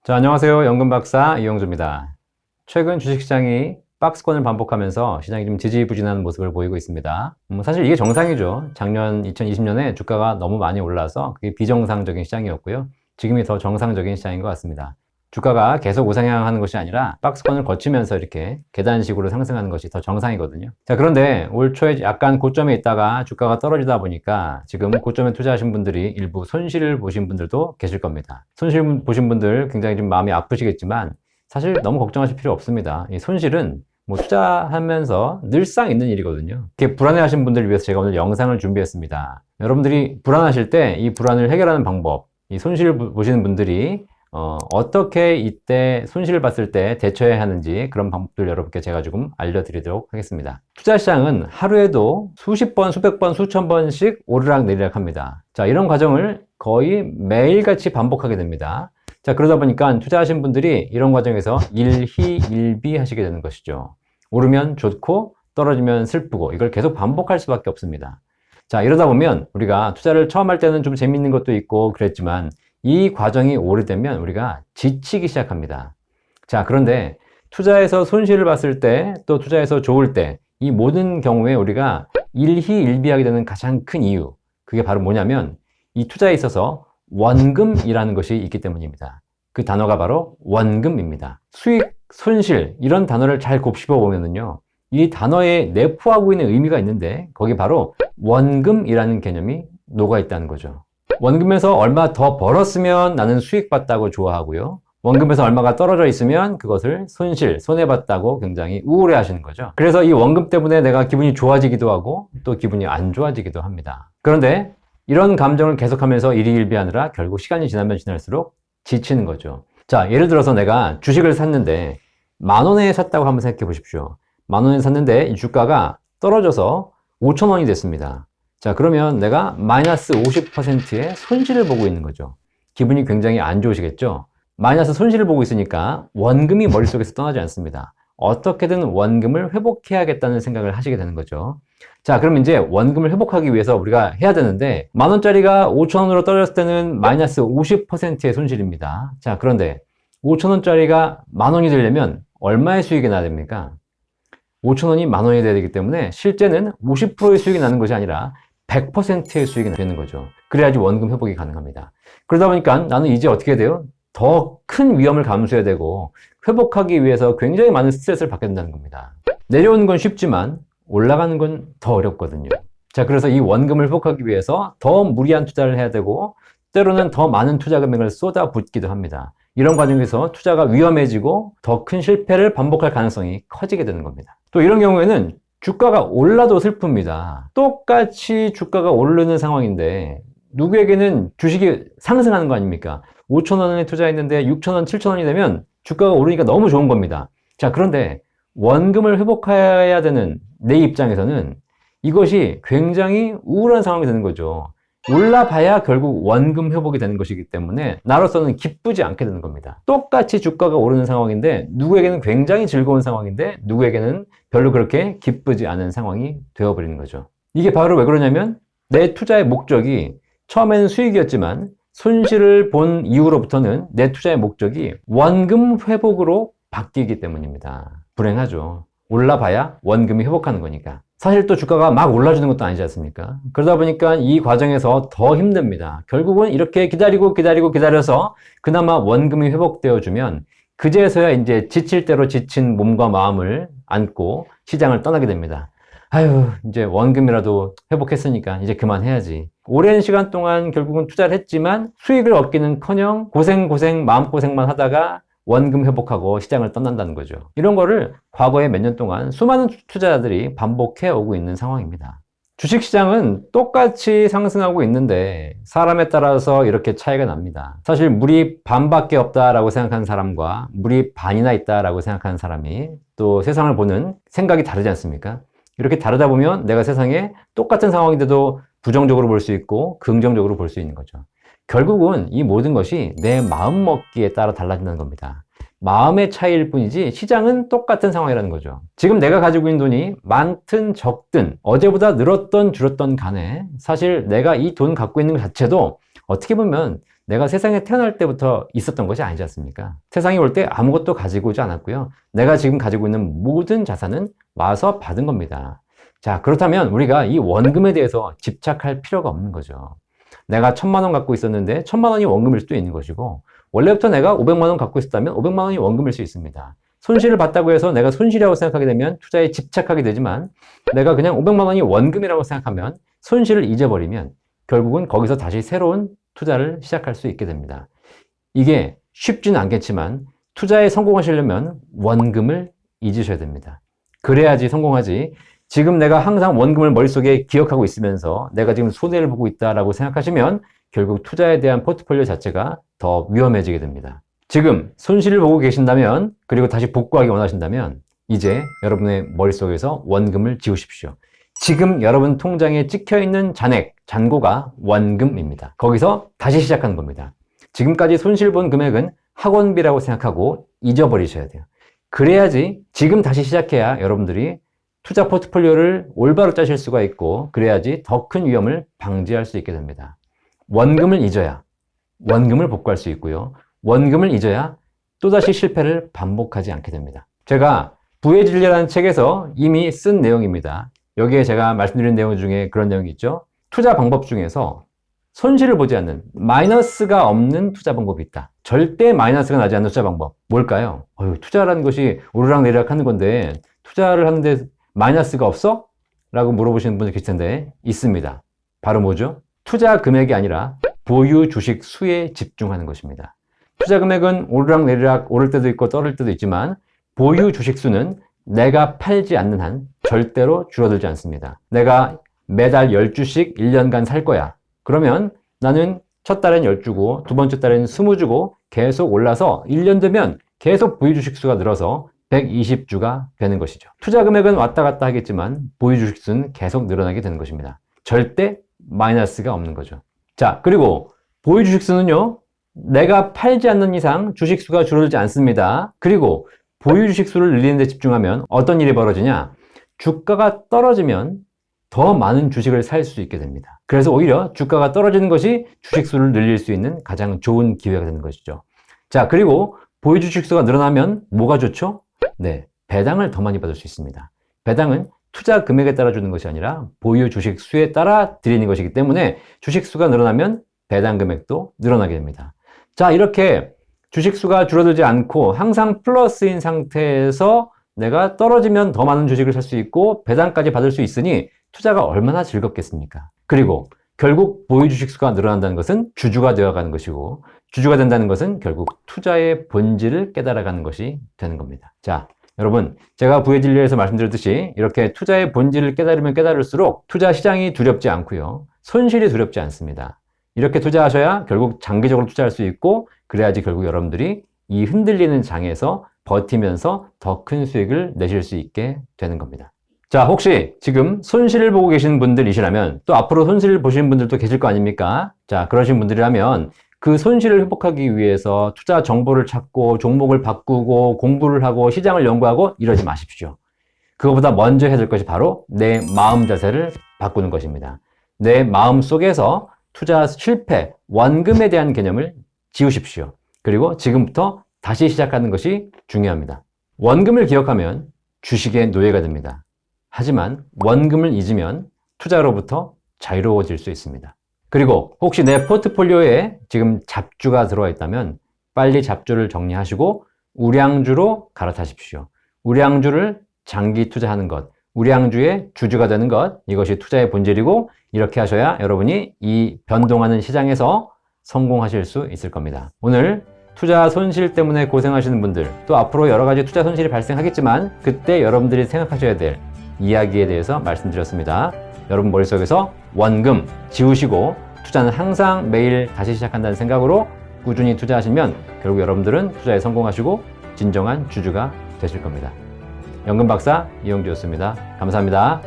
자, 안녕하세요. 연금박사 이영주입니다. 최근 주식시장이 박스권을 반복하면서 시장이 좀 지지부진한 모습을 보이고 있습니다. 사실 이게 정상이죠. 작년 2020년에 주가가 너무 많이 올라서 그게 비정상적인 시장이었고요. 지금이 더 정상적인 시장인 것 같습니다. 주가가 계속 우상향하는 것이 아니라 박스권을 거치면서 이렇게 계단식으로 상승하는 것이 더 정상이거든요. 자, 그런데 올 초에 약간 고점에 있다가 주가가 떨어지다 보니까 지금 고점에 투자하신 분들이 일부 손실을 보신 분들도 계실 겁니다. 손실 보신 분들 굉장히 좀 마음이 아프시겠지만 사실 너무 걱정하실 필요 없습니다. 이 손실은 투자하면서 늘상 있는 일이거든요. 이렇게 불안해하신 분들을 위해서 제가 오늘 영상을 준비했습니다. 여러분들이 불안하실 때 이 불안을 해결하는 방법, 이 손실 보시는 분들이 어떻게 이때 손실을 봤을 때 대처해야 하는지 그런 방법들 여러분께 제가 조금 알려드리도록 하겠습니다. 투자시장은 하루에도 수십 번, 수백 번, 수천 번씩 오르락내리락 합니다. 자, 이런 과정을 거의 매일같이 반복하게 됩니다. 자, 그러다 보니까 투자하신 분들이 이런 과정에서 일희일비 하시게 되는 것이죠. 오르면 좋고 떨어지면 슬프고 이걸 계속 반복할 수밖에 없습니다. 자, 이러다 보면 우리가 투자를 처음 할 때는 좀 재밌는 것도 있고 그랬지만 이 과정이 오래되면 우리가 지치기 시작합니다. 자, 그런데 투자에서 손실을 봤을 때 또 투자에서 좋을 때 이 모든 경우에 우리가 일희일비하게 되는 가장 큰 이유, 그게 바로 뭐냐면 이 투자에 있어서 원금이라는 것이 있기 때문입니다. 그 단어가 바로 원금입니다. 수익, 손실 이런 단어를 잘 곱씹어 보면은요, 이 단어에 내포하고 있는 의미가 있는데 거기 바로 원금이라는 개념이 녹아 있다는 거죠. 원금에서 얼마 더 벌었으면 나는 수익 봤다고 좋아하고요. 원금에서 얼마가 떨어져 있으면 그것을 손실, 손해봤다고 굉장히 우울해 하시는 거죠. 그래서 이 원금 때문에 내가 기분이 좋아지기도 하고 또 기분이 안 좋아지기도 합니다. 그런데 이런 감정을 계속하면서 일희일비하느라 결국 시간이 지나면 지날수록 지치는 거죠. 자, 예를 들어서 내가 주식을 샀는데 10,000원에 샀다고 한번 생각해 보십시오. 10,000원에 샀는데 이 주가가 떨어져서 5,000원이 됐습니다. 자, 그러면 내가 마이너스 50%의 손실을 보고 있는 거죠. 기분이 굉장히 안 좋으시겠죠? 마이너스 손실을 보고 있으니까 원금이 머릿속에서 떠나지 않습니다. 어떻게든 원금을 회복해야겠다는 생각을 하시게 되는 거죠. 자, 그럼 이제 원금을 회복하기 위해서 우리가 해야 되는데 10,000원짜리가 5,000원으로 떨어졌을 때는 마이너스 50%의 손실입니다. 자, 그런데 5,000원짜리가 10,000원이 되려면 얼마의 수익이 나야 됩니까? 5,000원이 10,000원이 돼야 되기 때문에 실제는 50%의 수익이 나는 것이 아니라 100%의 수익이 되는 거죠. 그래야지 원금 회복이 가능합니다. 그러다 보니까 나는 이제 어떻게 돼요? 더 큰 위험을 감수해야 되고 회복하기 위해서 굉장히 많은 스트레스를 받게 된다는 겁니다. 내려오는 건 쉽지만 올라가는 건 더 어렵거든요. 자, 그래서 이 원금을 회복하기 위해서 더 무리한 투자를 해야 되고 때로는 더 많은 투자 금액을 쏟아붓기도 합니다. 이런 과정에서 투자가 위험해지고 더 큰 실패를 반복할 가능성이 커지게 되는 겁니다. 또 이런 경우에는 주가가 올라도 슬픕니다. 똑같이 주가가 오르는 상황인데 누구에게는 주식이 상승하는 거 아닙니까? 5,000원에 투자했는데 6,000원, 7,000원이 되면 주가가 오르니까 너무 좋은 겁니다. 자, 그런데 원금을 회복해야 되는 내 입장에서는 이것이 굉장히 우울한 상황이 되는 거죠. 올라봐야 결국 원금 회복이 되는 것이기 때문에 나로서는 기쁘지 않게 되는 겁니다. 똑같이 주가가 오르는 상황인데 누구에게는 굉장히 즐거운 상황인데 누구에게는 별로 그렇게 기쁘지 않은 상황이 되어버리는 거죠. 이게 바로 왜 그러냐면 내 투자의 목적이 처음에는 수익이었지만 손실을 본 이후로부터는 내 투자의 목적이 원금 회복으로 바뀌기 때문입니다. 불행하죠. 올라봐야 원금이 회복하는 거니까. 사실 또 주가가 막 올라주는 것도 아니지 않습니까? 그러다 보니까 이 과정에서 더 힘듭니다. 결국은 이렇게 기다려서 그나마 원금이 회복되어 주면 그제서야 이제 지칠 대로 지친 몸과 마음을 안고 시장을 떠나게 됩니다. 아유, 이제 원금이라도 회복했으니까 이제 그만해야지. 오랜 시간 동안 결국은 투자를 했지만 수익을 얻기는커녕 마음고생만 하다가 원금 회복하고 시장을 떠난다는 거죠. 이런 거를 과거에 몇 년 동안 수많은 투자자들이 반복해 오고 있는 상황입니다. 주식시장은 똑같이 상승하고 있는데 사람에 따라서 이렇게 차이가 납니다. 사실 물이 반밖에 없다라고 생각하는 사람과 물이 반이나 있다라고 생각하는 사람이 또 세상을 보는 생각이 다르지 않습니까? 이렇게 다르다 보면 내가 세상에 똑같은 상황인데도 부정적으로 볼 수 있고 긍정적으로 볼 수 있는 거죠. 결국은 이 모든 것이 내 마음 먹기에 따라 달라진다는 겁니다. 마음의 차이일 뿐이지 시장은 똑같은 상황이라는 거죠. 지금 내가 가지고 있는 돈이 많든 적든 어제보다 늘었던 줄었던 간에 사실 내가 이 돈 갖고 있는 것 자체도 어떻게 보면 내가 세상에 태어날 때부터 있었던 것이 아니지 않습니까? 세상에 올 때 아무것도 가지고 오지 않았고요. 내가 지금 가지고 있는 모든 자산은 와서 받은 겁니다. 자, 그렇다면 우리가 이 원금에 대해서 집착할 필요가 없는 거죠. 내가 1,000만 원 갖고 있었는데 1,000만 원이 원금일 수도 있는 것이고, 원래부터 내가 500만 원 갖고 있었다면 500만 원이 원금일 수 있습니다. 손실을 봤다고 해서 내가 손실이라고 생각하게 되면 투자에 집착하게 되지만, 내가 그냥 500만 원이 원금이라고 생각하면 손실을 잊어버리면 결국은 거기서 다시 새로운 투자를 시작할 수 있게 됩니다. 이게 쉽지는 않겠지만 투자에 성공하시려면 원금을 잊으셔야 됩니다. 그래야지 성공하지. 지금 내가 항상 원금을 머릿속에 기억하고 있으면서 내가 지금 손해를 보고 있다라고 생각하시면 결국 투자에 대한 포트폴리오 자체가 더 위험해지게 됩니다. 지금 손실을 보고 계신다면, 그리고 다시 복구하기 원하신다면 이제 여러분의 머릿속에서 원금을 지우십시오. 지금 여러분 통장에 찍혀있는 잔액, 잔고가 원금입니다. 거기서 다시 시작하는 겁니다. 지금까지 손실 본 금액은 학원비라고 생각하고 잊어버리셔야 돼요. 그래야지 지금 다시 시작해야 여러분들이 투자 포트폴리오를 올바로 짜실 수가 있고, 그래야지 더 큰 위험을 방지할 수 있게 됩니다. 원금을 잊어야 원금을 복구할 수 있고요. 원금을 잊어야 또다시 실패를 반복하지 않게 됩니다. 제가 부의 진리라는 책에서 이미 쓴 내용입니다. 여기에 제가 말씀드린 내용 중에 그런 내용이 있죠. 투자 방법 중에서 손실을 보지 않는, 마이너스가 없는 투자 방법이 있다. 절대 마이너스가 나지 않는 투자 방법. 뭘까요? 투자라는 것이 오르락내리락 하는 건데 투자를 하는데 마이너스가 없어? 라고 물어보시는 분들 계실 텐데 있습니다. 바로 뭐죠? 투자 금액이 아니라 보유 주식 수에 집중하는 것입니다. 투자 금액은 오르락내리락 오를 때도 있고 떨어질 때도 있지만 보유 주식 수는 내가 팔지 않는 한 절대로 줄어들지 않습니다. 내가 매달 10주씩 1년간 살 거야. 그러면 나는 첫 달엔 10주고 두 번째 달엔 20주고 계속 올라서 1년 되면 계속 보유 주식 수가 늘어서 120주가 되는 것이죠. 투자 금액은 왔다 갔다 하겠지만 보유 주식 수는 계속 늘어나게 되는 것입니다. 절대 마이너스가 없는 거죠. 자, 그리고 보유 주식 수는요, 내가 팔지 않는 이상 주식 수가 줄어들지 않습니다. 그리고 보유 주식 수를 늘리는 데 집중하면 어떤 일이 벌어지냐? 주가가 떨어지면 더 많은 주식을 살 수 있게 됩니다. 그래서 오히려 주가가 떨어지는 것이 주식 수를 늘릴 수 있는 가장 좋은 기회가 되는 것이죠. 자, 그리고 보유 주식 수가 늘어나면 뭐가 좋죠? 네, 배당을 더 많이 받을 수 있습니다. 배당은 투자 금액에 따라 주는 것이 아니라 보유 주식 수에 따라 드리는 것이기 때문에 주식 수가 늘어나면 배당 금액도 늘어나게 됩니다. 자, 이렇게 주식 수가 줄어들지 않고 항상 플러스인 상태에서 내가 떨어지면 더 많은 주식을 살 수 있고 배당까지 받을 수 있으니 투자가 얼마나 즐겁겠습니까? 그리고 결국 보유 주식 수가 늘어난다는 것은 주주가 되어가는 것이고, 주주가 된다는 것은 결국 투자의 본질을 깨달아가는 것이 되는 겁니다. 자, 여러분, 제가 부의 진리에서 말씀드렸듯이 이렇게 투자의 본질을 깨달으면 깨달을수록 투자 시장이 두렵지 않고요, 손실이 두렵지 않습니다. 이렇게 투자하셔야 결국 장기적으로 투자할 수 있고, 그래야지 결국 여러분들이 이 흔들리는 장에서 버티면서 더 큰 수익을 내실 수 있게 되는 겁니다. 자, 혹시 지금 손실을 보고 계신 분들이시라면 또 앞으로 손실을 보시는 분들도 계실 거 아닙니까? 자, 그러신 분들이라면 그 손실을 회복하기 위해서 투자 정보를 찾고 종목을 바꾸고 공부를 하고 시장을 연구하고 이러지 마십시오. 그것보다 먼저 해야 될 것이 바로 내 마음 자세를 바꾸는 것입니다. 내 마음 속에서 투자 실패, 원금에 대한 개념을 지우십시오. 그리고 지금부터 다시 시작하는 것이 중요합니다. 원금을 기억하면 주식의 노예가 됩니다. 하지만 원금을 잊으면 투자로부터 자유로워질 수 있습니다. 그리고 혹시 내 포트폴리오에 지금 잡주가 들어와 있다면 빨리 잡주를 정리하시고 우량주로 갈아타십시오. 우량주를 장기 투자하는 것, 우량주의 주주가 되는 것, 이것이 투자의 본질이고, 이렇게 하셔야 여러분이 이 변동하는 시장에서 성공하실 수 있을 겁니다. 오늘 투자 손실 때문에 고생하시는 분들, 또 앞으로 여러 가지 투자 손실이 발생하겠지만 그때 여러분들이 생각하셔야 될 이야기에 대해서 말씀드렸습니다. 여러분 머릿속에서 원금 지우시고 투자는 항상 매일 다시 시작한다는 생각으로 꾸준히 투자하시면 결국 여러분들은 투자에 성공하시고 진정한 주주가 되실 겁니다. 연금박사 이영주였습니다. 감사합니다.